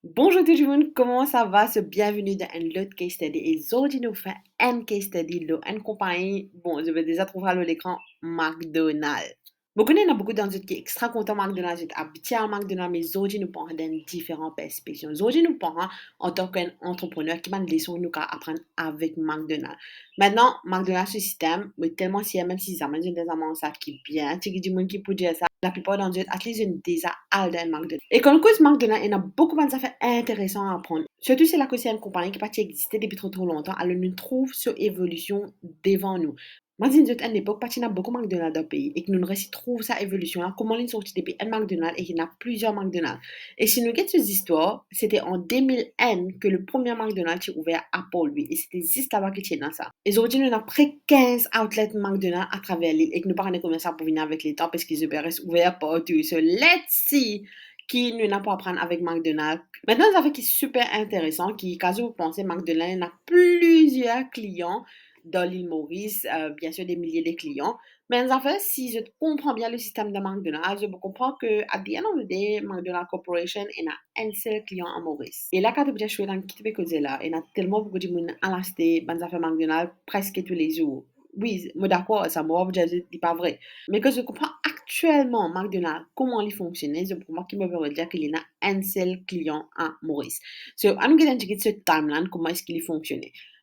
Bonjour tout le monde, comment ça va? Bienvenue dans un autre case study. Et aujourd'hui, nous faisons un case study de une compagnie, bon, je vais déjà trouver à l'écran, McDonald's. Beaucoup il y a beaucoup d'entre qui sont extra contents McDonald's, sont habitués à McDonald's, mais aujourd'hui, nous parlons dans différentes perspectives. Aujourd'hui, nous parlons en tant qu'entrepreneur qui m'a des leçons nous apprendre avec McDonald's. Maintenant, McDonald's, ce système, mais tellement si, même si ça m'a dit des amants, ça qui est bien, tu dis, monde qui peut dire ça, la plupart d'entre eux, at least, une déjà à dans McDonald's. Et quand on cause McDonald's, il y a beaucoup d'affaires intéressantes à apprendre. Surtout si la c'est une compagnie qui partie exister depuis trop longtemps, alors nous trouve cette évolution devant nous. Moi, je dis à une époque, parce qu'il y a beaucoup de McDonald's dans le pays et que nous trouvons cette évolution-là, comment ils sont sortis depuis un McDonald's et qu'il y a plusieurs McDonald's. Et si nous regardons ces histoires, c'était en 2001 que le premier McDonald's s'est ouvert à Port-Louis et c'était juste là-bas qu'il était dans ça. Et aujourd'hui, nous avons près de 15 outlets McDonald's à travers l'île et que nous parlons comment ça pour venir avec les temps parce qu'ils restent ouverts partout. So, let's see qui nous n'a pas à apprendre avec McDonald's. Maintenant, ça fait qui est super intéressant, qui, quand vous pensez, McDonald's a plusieurs clients dans l'île Maurice, bien sûr des milliers de clients. Mais en fait, si je comprends bien le système de McDonald's, je comprends que, à the end of the day, McDonald's Corporation il a un seul client en Maurice. Et là, quand tu joué dans qui côté là, il y a tellement beaucoup de monde à l'acheter, ben ça fait McDonald's presque tous les jours. Oui, moi d'accord, ça me dit pas vrai. Mais que je comprends actuellement McDonald's, comment il fonctionne, c'est pour moi qui me veut dire qu'il y a un seul client à Maurice. So, I'm going to get ce timeline, comment est-ce qu'il fonctionne.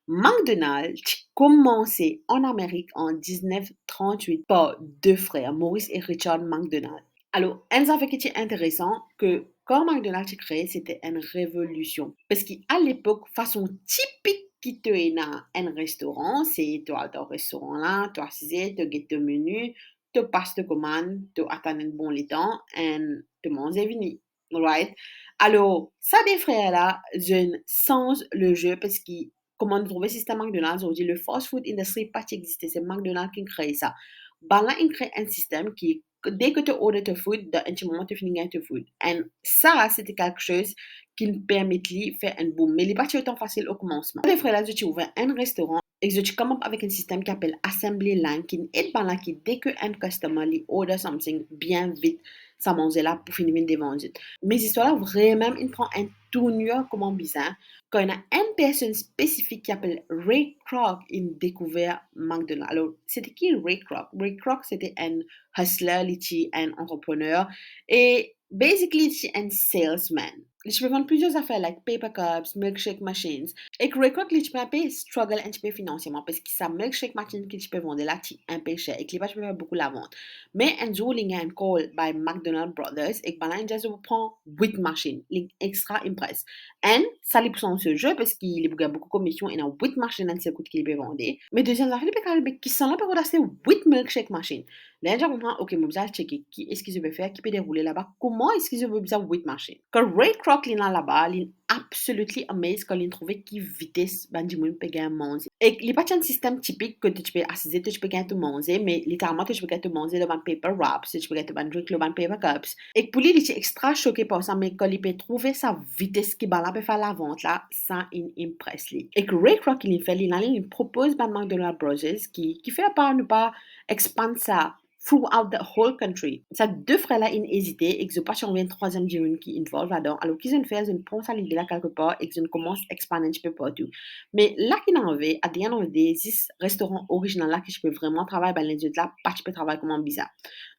McDonald's commençait en Amérique en 1938 par deux frères, Maurice et Richard McDonald. Alors, un fait qui est intéressant que quand McDonald's est créé, c'était une révolution. Parce qu'à l'époque, façon typique qui te est dans un restaurant, c'est toi, ton restaurant là, toi, tu get ton menu, tu passes ta commande, tu attends un bon temps, et tu manges et fini. Right? Alors, ça des frères là, je change le jeu parce que comment trouver système McDonald's aujourd'hui, le fast food industry pas existé, c'est McDonald's qui crée ça. Ben là, il crée un système qui, dès que tu ordres ton food, dans un moment, tu finis ton food. Et ça, c'était quelque chose qui nous permet de faire un boom. Mais il n'est pas autant facile au commencement. Les frères là, tu ouvres un restaurant et tu commences avec un système qui s'appelle Assembly Line, qui aide par là, qui dès que un customer lui order something bien vite, ça mange là pour finir de vendre. Mais histoires là, vraiment, il prend un tournure comment bizarre quand il y a une personne spécifique qui s'appelle Ray Kroc, il a découvert McDonald's. Alors, c'était qui Ray Kroc? Ray Kroc, c'était un hustler, un entrepreneur et basically, un salesman. Je peux vendre plusieurs affaires, like paper cups, milkshake machines. Et que Ray Kroc, je peux struggle un petit peu financièrement parce que sa milkshake machine que tu peux vendre là, c'est un peu cher et que tu peux faire beaucoup la vente. Mais un jour, il y a un call by McDonald's Brothers et que ben là, il prend 8 machines. Il extra impress. Et ça lui prend ce jeu parce qu'il a beaucoup de commissions et il a 8 machines dans ce coût qu'il peut vendre. Mais deuxième affaire, il peut qui sont là pour acheter 8 milkshake machines. Là, je comprends, ok, je vais checker qui est-ce que je peux faire, qui peut dérouler là-bas, comment est-ce que je peux faire 8 machines. Quand Ray Kroc est là-bas, il est absolument amazed quand il trouve qui vitesse ben du monde peut gagner manger. Et il n'y a pas un système typique que tu peux assister, tu peux gagner tout manger, mais littéralement tu peux gagner tout manger le paper wraps, tu peux gagner tout drink le paper cups. Et pour lui, il est extra choqué par ça, mais quand il peut trouver sa vitesse qui peut faire la vente là, ça impresse lui. Et que Ray Kroc il fait, il propose ben McDonald's Brothers qui fait pas ne pas expandre ça throughout the whole country. Ça deux frères là, ils hésitaient et que je passe sur un troisième jeune qui involve là-dedans. Alors qu'ils ont fait, ils pensent à l'idée là quelque part et qu'ils commencent à expander un petit peu partout. Mais là qu'ils en avaient, à the end of the day, 6 restaurants originaux là que je peux vraiment travailler, ben les autres là, pas tu peux travailler comme un bizarre.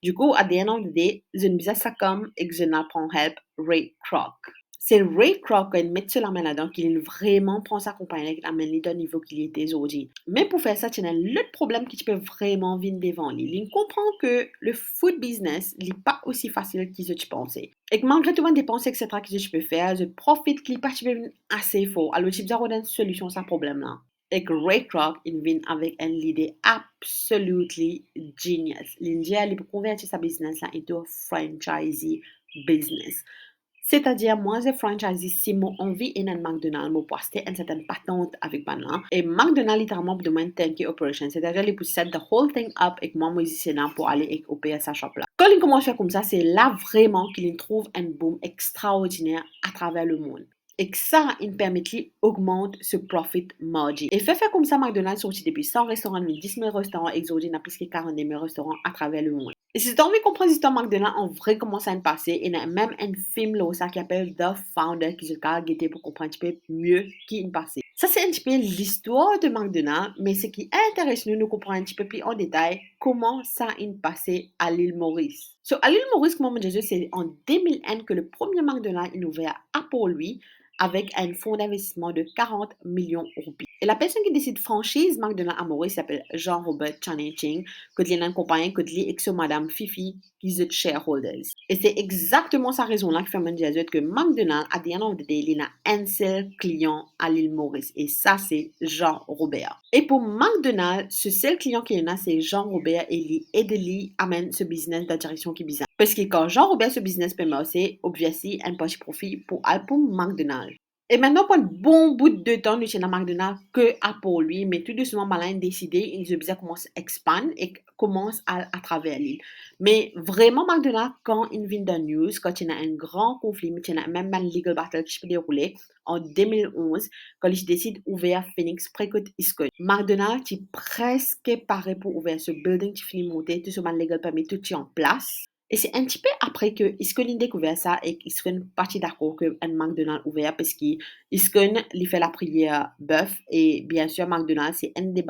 Du coup, à the end of the day, je ne bizarre ça comme et que je n'apprends help Ray Kroc. C'est Ray Kroc qui met sur la main là-dedans qu'il vraiment prend sa compagnie et l'amène au niveau qu'il était aujourd'hui. Mais pour faire ça, tu as l'autre problème qui peut vraiment venir devant lui. Il comprend que le food business n'est pas aussi facile que tu pensais. Et que malgré tout les dépenses, etc., que je peux faire, je profite qu'il n'est pas assez fort. Alors, tu dois avoir une solution à ce problème-là. Et que Ray Kroc, il vient avec une idée absolutely genius. L'India, il peut convertir sa business là into un franchisee business. C'est-à-dire, moi, je franchise si mon envie est un McDonald's, me poster une certaine patente avec Banla. Et McDonald's, littéralement, demande turnkey operation. C'est-à-dire, il peut set the whole thing up et moi, musicien, pour aller opérer sa shop là. Quand il commence à faire comme ça, c'est là vraiment qu'il trouve un boom extraordinaire à travers le monde. Et que ça, il permet d'augmenter ce profit margin. Et fait comme ça, McDonald's sorti depuis 100 restaurants, 10 000 restaurants exotiques, n'a plus que 40 000 restaurants à travers le monde. Et si tu as envie de comprendre l'histoire de McDonald's, en vrai, comment ça s'est passé, il y a même un film là, ça, qui s'appelle The Founder qui se guetté pour comprendre un petit peu mieux qui est passé. Ça, c'est un petit peu l'histoire de McDonald's, mais ce qui intéresse nous, nous comprendre un petit peu plus en détail comment ça est passé à l'île Maurice. À l'île Maurice, comme on dit, c'est en 2001 que le premier McDonald's est ouvert à Port-Louis avec un fonds d'investissement de 40 millions de roupies. Et la personne qui décide franchise McDonald's à Maurice s'appelle Jean-Robert Channing-Ching, que il y a une compagnie que il est Madame Fifi, qui est shareholders. Et c'est exactement sa raison-là qui fait me dire que McDonald's, à the end of the day, il a un seul client à l'île Maurice. Et ça, c'est Jean-Robert. Et pour McDonald's, ce seul client qu'il a, c'est Jean-Robert et lui aide lui amène ce business de la direction qui est bizarre. Parce que quand Jean-Robert ce business peut marcher, obviously, un petit profit pour McDonald's. Et maintenant, pour un bon bout de temps, nous sommes à McDonald's que à pour lui, mais tout doucement, Malin a décidé, il a commencé à expandre et commence à travers l'île. Mais vraiment, McDonald's, quand il vient de news, quand il y a un grand conflit, il y a même un legal battle qui peut dérouler en 2011, quand il décide d'ouvrir Phoenix près de Iscon. McDonald's est presque paré pour ouvrir ce building qui finit de monter, tout ce legal permis, tout est en place. Et c'est un petit peu après que Iscon a découvert ça et qu'Iscon parti d'accord que un McDonald's ouvert parce qu'Iscon lui fait la prière bœuf et bien sûr McDonald's c'est un des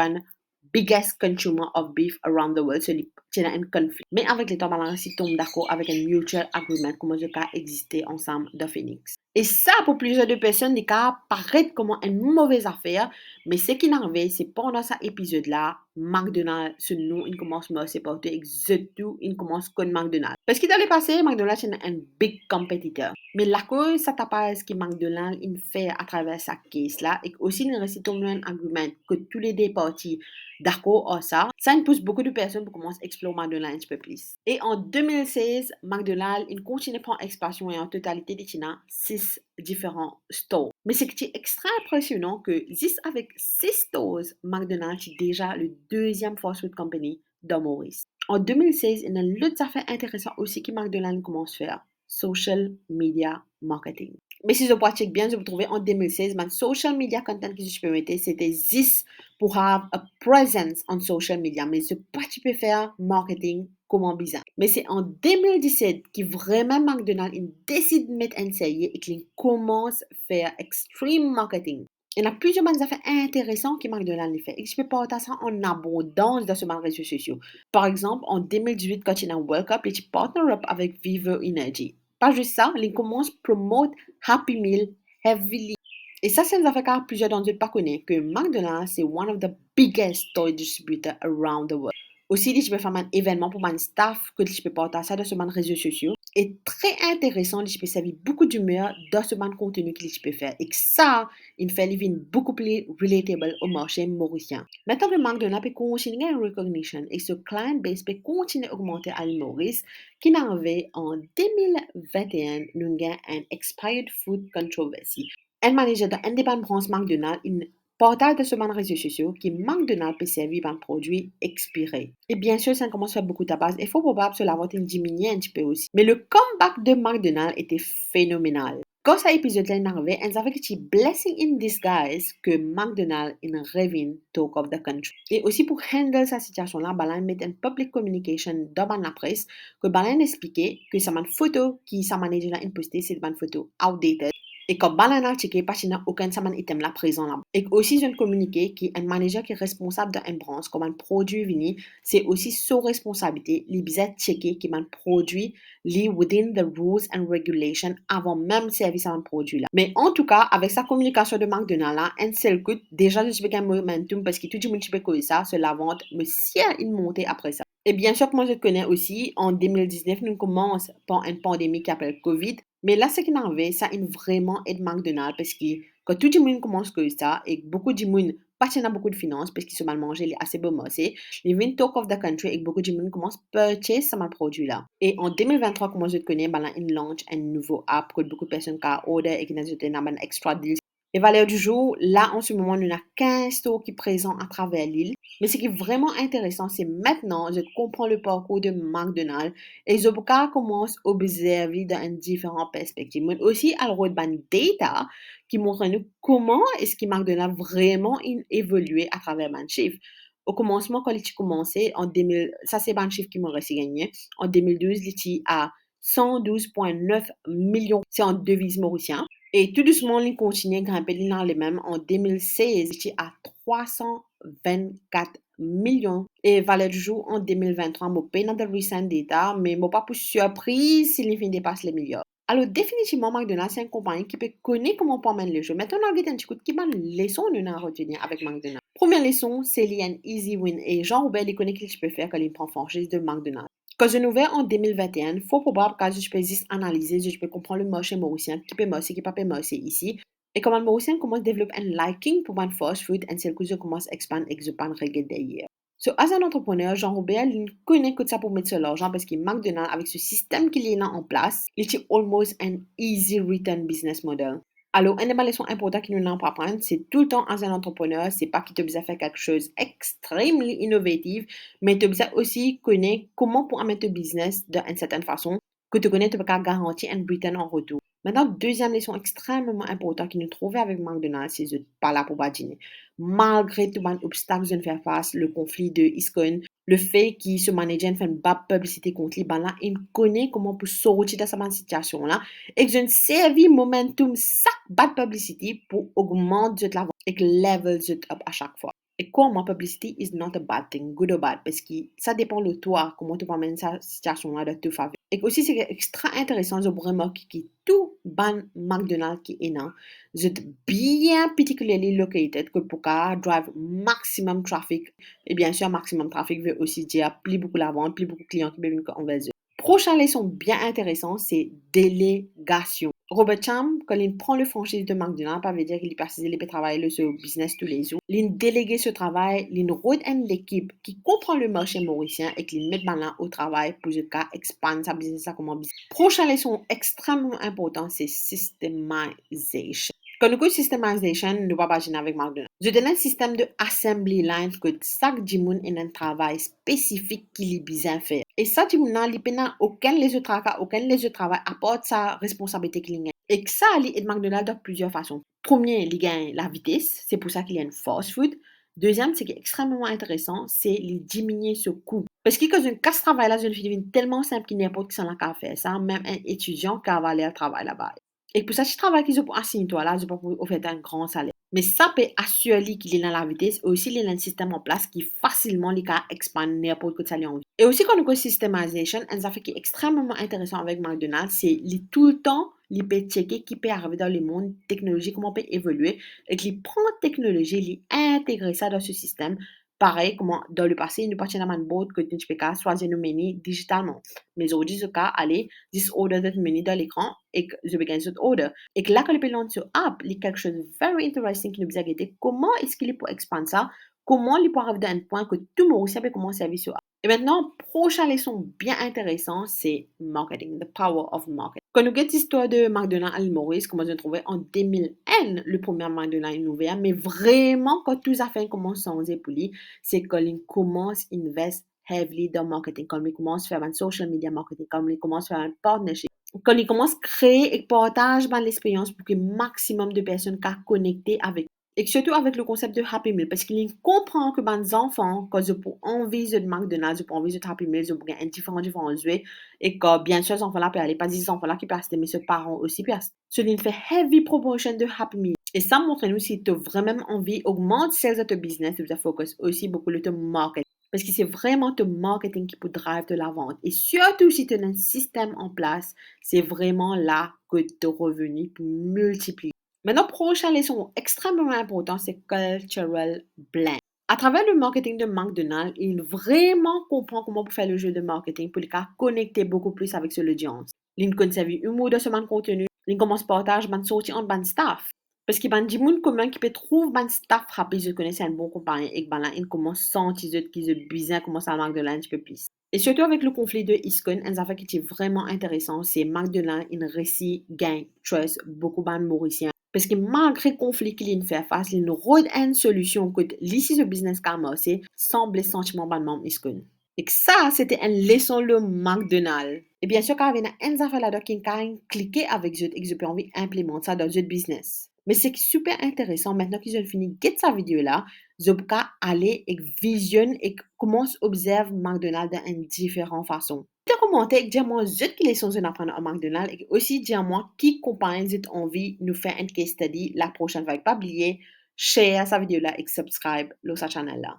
biggest consumer of beef around the world, so il y a un conflit. Mais avec les temps, ils tombent d'accord avec un mutual agreement comment ce cas exister ensemble de Phoenix. Et ça, pour plusieurs de personnes, les cas paraît comme une mauvaise affaire, mais ce qui n'arrive, c'est pendant cet épisode-là, McDonald's, ce nom, il commence à se porter exactement, il commence comme McDonald's. Parce qu'il allait passer, McDonald's est un big compétiteur. Mais la cause, ça t'a pas ce que McDonald's il fait à travers sa case-là, et aussi, il reste un agreement que tous les deux parties d'accord à ça, ça pousse beaucoup de personnes pour commencer à explorer McDonald's un petit peu plus. Et en 2016, McDonald's il continue à prendre expansion et en totalité, il y a 6 différents stores. Mais ce qui est extra impressionnant que juste avec 6 stores, McDonald's est déjà le deuxième fast food company dans Maurice. En 2016, il y a une autre affaire intéressante aussi que McDonald's commence à faire. Social media marketing. Mais si je pratique bien, je vous trouver en 2016, mon social media content que je peux mettre, c'était 10 pour avoir a presence on social media. Mais c'est pas tu peux faire marketing comment bizarre. Mais c'est en 2017 que vraiment McDonald's décide de mettre un sérieux et qu'il commence à faire extreme marketing. Il y a plusieurs affaires intéressantes que McDonald's fait et je peux partager ça en abondance dans ce réseaux sociaux. Par exemple, en 2018, quand il y a un World Cup, il partner up avec Vivo Energy. Pas juste ça, il commence à promouvoir Happy Meal heavily. Et ça, c'est une affaire car plusieurs d'entre vous pas connaissent que McDonald's, c'est one of the biggest toy distributors around the world. Aussi, je peux faire un événement pour mon staff que je peux partager ça dans ce réseaux sociaux. Et très intéressant, je peux servir beaucoup d'humeur dans ce contenu que je peux faire. Et que ça, il fait les vignes beaucoup plus relatable au marché mauricien. Maintenant que McDonald's peut continuer à recognition et ce client base peut continuer à augmenter à l'île Maurice, qui n'avait en 2021, nous avons un expired food controversy. Un manager de indépendance McDonald's, il partage de ce réseaux sociaux qui McDonald's peut servir un produit expiré. Et bien sûr, ça commence à faire beaucoup de tabac. Il faut probablement cela va diminuer un petit peu aussi. Mais le comeback de McDonald's était phénoménal. Quand cet épisode-là est arrivé, on savait que c'est blessing in disguise que McDonald's in revient talk of the country. Et aussi pour handle cette situation-là, Balan met une public communication dans la presse que Balan expliquait que sa photo qui sa manager là posté, c'est une photo outdated. Et quand Balana checké, pas qu'il n'y a aucun item là présent là. Et aussi, je communiqué qu'un manager qui est responsable d'un branche, comme un produit vini, c'est aussi son responsabilité, les bizarres checker qui un produit, li within the rules and regulations avant même service à un produit là. Mais en tout cas, avec sa communication de McDonald's là, un seul coup, déjà, je suis un momentum parce que tout le monde sait que ça, c'est la vente, mais si il montait après ça. Et bien sûr, que moi je connais aussi, en 2019, nous commençons par une pandémie qui s'appelle COVID. Mais là, ce qui m'arrive, ça est vraiment aide McDonald's parce que quand tout le monde commence comme ça et beaucoup de monde pas beaucoup de finances parce qu'ils sont mal mangés, les assez bon massés, ils viennent talk of the country et beaucoup de monde commence à purchase ce produit là. Et en 2023, comme je connais, ben là, ils lancent un nouveau app que beaucoup de personnes ont order et qui ont un extra deal. Les valeurs du jour, là, en ce moment, on a 15 stores qui sont présents à travers l'île. Mais ce qui est vraiment intéressant, c'est maintenant, je comprends le parcours de McDonald's et je commence à observer dans différentes perspectives. Mais aussi, à de data qui montre nous comment est-ce que McDonald's vraiment évolué à travers mon chiffre. Au commencement, quand j'ai commencé, en 2000, ça c'est un chiffre qui m'a resté gagné. En 2012, j'ai à 112,9 millions, c'est en devises mauriciennes. Et tout doucement, il continue à grimper dans les mêmes. En 2016, j'étais à 324 millions. Et valeur du jour en 2023, je paye dans le recent data, mais je ne pas pour surprise s'il finit dépasse les milliards. Alors, définitivement, McDonald's, c'est une compagnie qui peut connaître comment on mène le jeu. Maintenant, on a un petit coup qui m'a leçon de à retenir avec McDonald's. Première leçon, c'est lié à un easy win. Et Jean-Robert, il connaît ce qu'il peut faire quand il prend franchise de McDonald's. Quand je ouvert en 2021, fort probable que je peux juste analyser, je peux comprendre le marché mauricien, qui peut marcher, qui peut pas marcher ici. Et comment le mauricien commence à développer un liking pour un fast food, et c'est le coup je commence à expander et que je pas derrière. So, as un entrepreneur, Jean-Robert, il connaît que ça pour mettre sur l'argent parce qu'il McDonald's, avec ce système qu'il est là en place, il est almost an easy return business model. Alors, une des leçons importantes qu'il nous pas apprendre, c'est tout le temps, as un entrepreneur, c'est pas qu'il te besoin faire quelque chose extrêmement innovatif, mais tu besoin aussi connaître comment pour mettre ton business d'une certaine façon, que tu connais, tu peux garantir un return en retour. Maintenant, deuxième leçon extrêmement importante qu'il nous trouvait avec McDonald's, c'est de pas là pour badiner. Malgré tout les obstacles de faire face, le conflit de Iscon, le fait qu'il se manager fait une bad publicité contre lui, ben là, il connaît comment pour sortir de cette situation-là et que je servi momentum chaque bad publicity pour augmenter la vente et que level it up à chaque fois. Et comment publicity is not a bad thing, good or bad, parce que ça dépend de toi, comment tu vas mener cette situation-là de te faveur. Et aussi, c'est extra intéressant de remarquer que tout ban McDonald's qui est là, c'est bien particularly located que pour drive maximum traffic. Et bien sûr, maximum traffic veut aussi dire plus beaucoup la vente, plus beaucoup de clients qui viennent envers eux. Prochaine leçon bien intéressante, c'est délégation. Robert Cham, quand il prend le franchise de McDonald's, ça veut dire qu'il passe les travailler sur business tous les jours. Il délégue ce travail, il roule l'équipe qui comprend le marché mauricien et qui met maintenant au travail pour expandre sa business comme business. Prochaine leçon extrêmement importante, c'est systemization. Quand nous disons systemization, nous ne pouvons pas imaginer avec McDonald's. Je donne un système de assembly line que chaque dimoun a un travail spécifique qu'il est besoin de faire. Et ça, dimoun n'a pas aucun les autres travail apporte sa responsabilité qu'il a. Et ça, il aide McDonald's de plusieurs façons. Premier, il gagne la vitesse. C'est pour ça qu'il y a une fast food. Deuxième, ce qui est extrêmement intéressant, c'est de diminuer ce coût. Parce que quand une casse travail là, je devient tellement simple qu'il n'y a pas qui s'en a qu'à faire ça. Même un étudiant qui va aller au travail là-bas. Et pour ça, si tu travailles qu'ils ont pour assigner toi là, je peux offrir un grand salaire. Mais ça peut assurer qu'il est dans la vitesse et aussi il est dans un système en place qui facilement les cas expand n'importe quel salaire en vie. Et aussi quand nous avons systémisation, un fait qui est extrêmement intéressant avec McDonald's, c'est tout le temps, il peut checker qui peut arriver dans le monde technologique, comment peut évoluer et qu'il prend technologie, il intègre ça dans ce système. Pareil, comment dans le passé, nous partions dans un board que tu peux choisir nos menus digitalement. Mais aujourd'hui, je peux aller, this order de menu dans l'écran et que je peux gagner cette order. Et que là, quand le peut lancer sur app, il y a quelque chose de very interesting qui nous a guetté. Comment est-ce qu'il peut expander ça? Comment il peut arriver à un point que tout le monde sait comment servir sur app? Et maintenant, prochaine leçon bien intéressante, c'est marketing, the power of marketing. Quand nous avons l'histoire de McDonald's à Maurice, comment je trouvais en 2001, le premier McDonald's ouvert, mais vraiment, quand tout ça fait commence à changer pour lui, c'est quand il commence à investir heavily dans le marketing, quand il commence à faire un social media marketing, quand il commence à faire un partnership, quand il commence à créer et partager l'expérience pour que le maximum de personnes soient connectées avec. Et surtout avec le concept de Happy Meal, parce qu'il comprend que les enfants, quand ils ont envie de McDonald's, ils ont envie de Happy Meal, ils ont un différents jouets, et que bien sûr, ces enfants-là peuvent aller, pas des enfants-là qui peuvent acheter, mais ses parents aussi peuvent acheter. So, il fait heavy promotion de Happy Meal. Et ça montre nous si tu as vraiment envie d'augmenter sales de ton business, tu dois focus aussi beaucoup sur ton marketing. Parce que c'est vraiment ton marketing qui peut drive de la vente. Et surtout si tu as un système en place, c'est vraiment là que tes revenus peuvent multiplier. Maintenant, prochaine leçon extrêmement importante, c'est cultural blend. À travers le marketing de McDonald's, il vraiment comprend comment faire le jeu de marketing pour les cas connecter beaucoup plus avec l'audience. Il conserve l'humour de ce contenu. Il commence à partager, sortir en ban staff. Parce qu'il y a des gens communs qui peuvent trouver ban staff rapide, je connais un bon compagnie et que là, ils commencent à sentir qu'ils ont besoin commencer à McDonald's un petit peu plus. Et surtout avec le conflit de Iscon, un affaire qui est vraiment intéressant, c'est McDonald's, il réussit gagne trust beaucoup de Mauriciens. Parce que malgré le conflit qu'il fait face, il nous a une solution que l'ici ce business commencé semble sentiment de membre Iscon. Et que ça, c'était une leçon le McDonald's. Et bien sûr, quand il y a une affaire là-dedans qui a cliqué avec eux et que j'ai envie d'implémenter ça dans notre business. Mais c'est super intéressant maintenant qu'ils ont fini de sa vidéo là, je peux aller et visionner et commence à observer McDonald's en différentes façons. Te commenter, dis-moi zut qui les sont en apprendre à McDonald's et aussi dis-moi qui compagnie zut envie nous faire un case study la prochaine fois. Pas oublier, share sa vidéo là et subscribe le sa channel là.